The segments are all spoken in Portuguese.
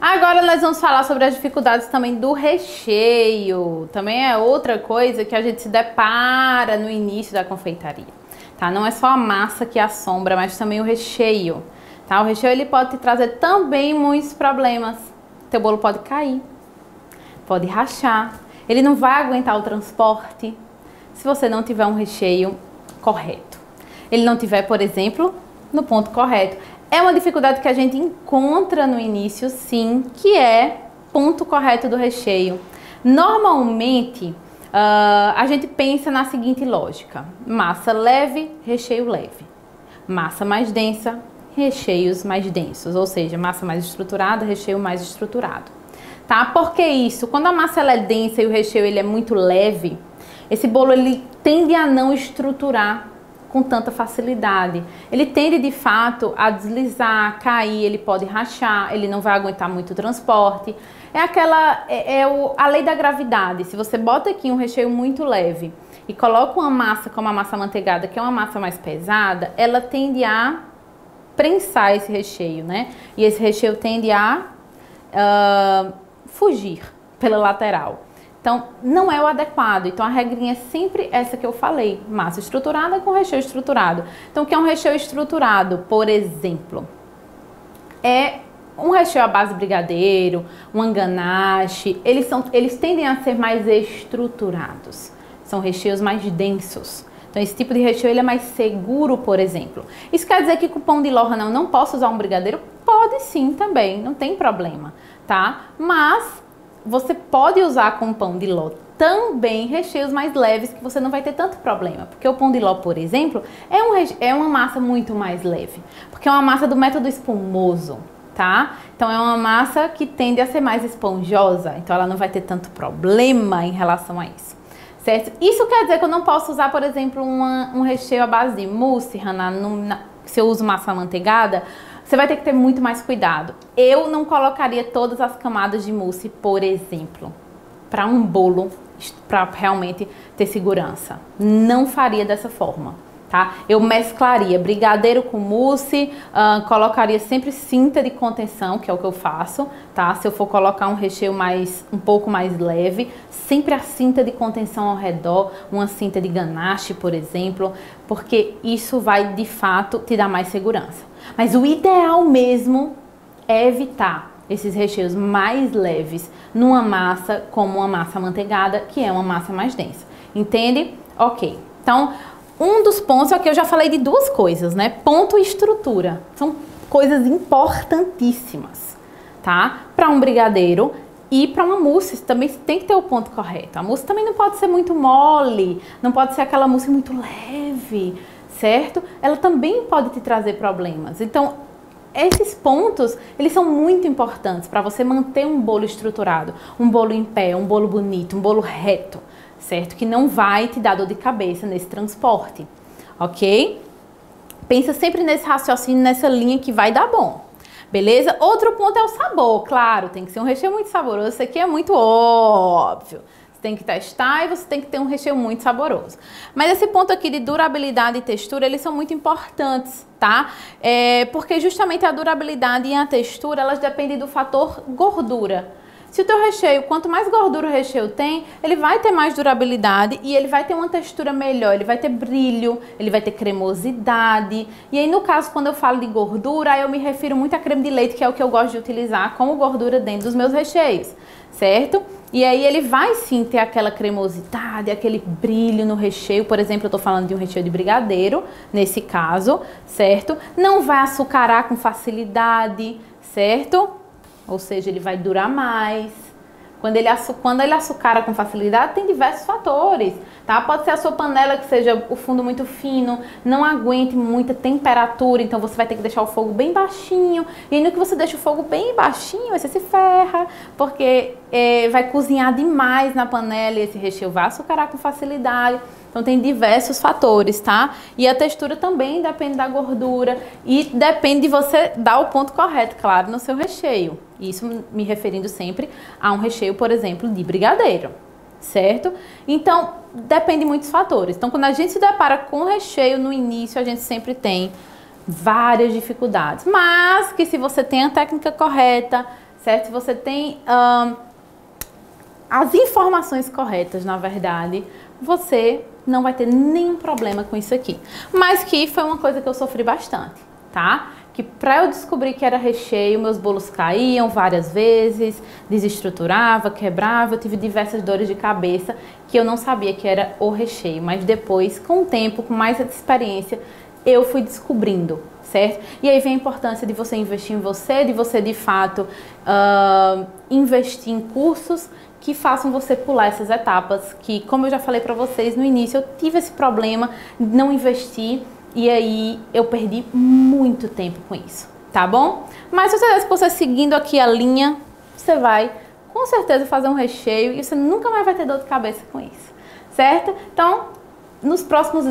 Agora nós vamos falar sobre as dificuldades também do recheio. Também é outra coisa que a gente se depara no início da confeitaria, tá? Não é só a massa que assombra, mas também o recheio, tá? O recheio ele pode te trazer também muitos problemas. Teu bolo pode cair, pode rachar, ele não vai aguentar o transporte se você não tiver um recheio correto. Ele não tiver, por exemplo, no ponto correto. É uma dificuldade que a gente encontra no início, sim, que é ponto correto do recheio. Normalmente, a gente pensa na seguinte lógica: massa leve, recheio leve. Massa mais densa, recheios mais densos. Ou seja, massa mais estruturada, recheio mais estruturado. Tá? Por que isso? Quando a massa ela é densa e o recheio ele é muito leve, esse bolo ele tende a não estruturar com tanta facilidade. Ele tende de fato a deslizar, cair, ele pode rachar, ele não vai aguentar muito transporte. É a lei da gravidade. Se você bota aqui um recheio muito leve e coloca uma massa como a massa amanteigada, que é uma massa mais pesada, ela tende a prensar esse recheio, né? E esse recheio tende a fugir pela lateral. Então, não é o adequado. Então, a regrinha é sempre essa que eu falei. Massa estruturada com recheio estruturado. Então, o que é um recheio estruturado? Por exemplo, é um recheio à base de brigadeiro, um ganache. Eles tendem a ser mais estruturados. São recheios mais densos. Então, esse tipo de recheio ele é mais seguro, por exemplo. Isso quer dizer que com pão de ló não posso usar um brigadeiro? Pode sim também, não tem problema, tá? Mas você pode usar com pão de ló também recheios mais leves que você não vai ter tanto problema. Porque o pão de ló, por exemplo, é uma massa muito mais leve. Porque é uma massa do método espumoso, tá? Então é uma massa que tende a ser mais esponjosa. Então ela não vai ter tanto problema em relação a isso, certo? Isso quer dizer que eu não posso usar, por exemplo, um recheio à base de mousse, se eu uso massa amanteigada. Você vai ter que ter muito mais cuidado. Eu não colocaria todas as camadas de mousse, por exemplo, para um bolo, para realmente ter segurança. Não faria dessa forma, tá? Eu mesclaria brigadeiro com mousse, colocaria sempre cinta de contenção, que é o que eu faço, tá? Se eu for colocar um recheio um pouco mais leve, sempre a cinta de contenção ao redor, uma cinta de ganache, por exemplo, porque isso vai, de fato, te dar mais segurança. Mas o ideal mesmo é evitar esses recheios mais leves numa massa como uma massa amanteigada, que é uma massa mais densa. Entende? Ok. Então, um dos pontos aqui eu já falei de duas coisas, né? Ponto e estrutura. São coisas importantíssimas, tá? Para um brigadeiro e para uma mousse também tem que ter o ponto correto. A mousse também não pode ser muito mole, não pode ser aquela mousse muito leve, certo? Ela também pode te trazer problemas. Então, esses pontos, eles são muito importantes para você manter um bolo estruturado, um bolo em pé, um bolo bonito, um bolo reto, certo? Que não vai te dar dor de cabeça nesse transporte, ok? Pensa sempre nesse raciocínio, nessa linha que vai dar bom, beleza? Outro ponto é o sabor, claro, tem que ser um recheio muito saboroso, isso aqui é muito óbvio. Tem que testar e você tem que ter um recheio muito saboroso. Mas esse ponto aqui de durabilidade e textura, eles são muito importantes, tá? Porque justamente a durabilidade e a textura, elas dependem do fator gordura. Se o teu recheio, quanto mais gordura o recheio tem, ele vai ter mais durabilidade e ele vai ter uma textura melhor, ele vai ter brilho, ele vai ter cremosidade. E aí, no caso, quando eu falo de gordura, eu me refiro muito a creme de leite, que é o que eu gosto de utilizar como gordura dentro dos meus recheios, certo? E aí ele vai sim ter aquela cremosidade, aquele brilho no recheio. Por exemplo, eu tô falando de um recheio de brigadeiro, nesse caso, certo? Não vai açucarar com facilidade, certo? Ou seja, ele vai durar mais. Quando ele açucara com facilidade, tem diversos fatores, tá? Pode ser a sua panela que seja o fundo muito fino, não aguente muita temperatura, então você vai ter que deixar o fogo bem baixinho. E aí, no que você deixa o fogo bem baixinho, você se ferra, porque vai cozinhar demais na panela e esse recheio vai açucarar com facilidade. Então tem diversos fatores, tá? E a textura também depende da gordura e depende de você dar o ponto correto, claro, no seu recheio. Isso me referindo sempre a um recheio, por exemplo, de brigadeiro, certo? Então, depende de muitos fatores. Então, quando a gente se depara com recheio no início, a gente sempre tem várias dificuldades. Mas que se você tem a técnica correta, certo? Se você tem as informações corretas, na verdade, você não vai ter nenhum problema com isso aqui. Mas que foi uma coisa que eu sofri bastante, tá? Que para eu descobrir que era recheio, meus bolos caíam várias vezes, desestruturava, quebrava, eu tive diversas dores de cabeça que eu não sabia que era o recheio. Mas depois, com o tempo, com mais experiência, eu fui descobrindo, certo? E aí vem a importância de você investir em você, de você de fato investir em cursos que façam você pular essas etapas, que como eu já falei pra vocês no início, eu tive esse problema de não investir e aí eu perdi muito tempo com isso, tá bom? Mas se você seguindo aqui a linha, você vai com certeza fazer um recheio e você nunca mais vai ter dor de cabeça com isso, certo? Então, nos próximos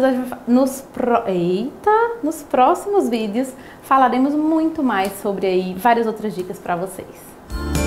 próximos vídeos falaremos muito mais sobre aí várias outras dicas pra vocês.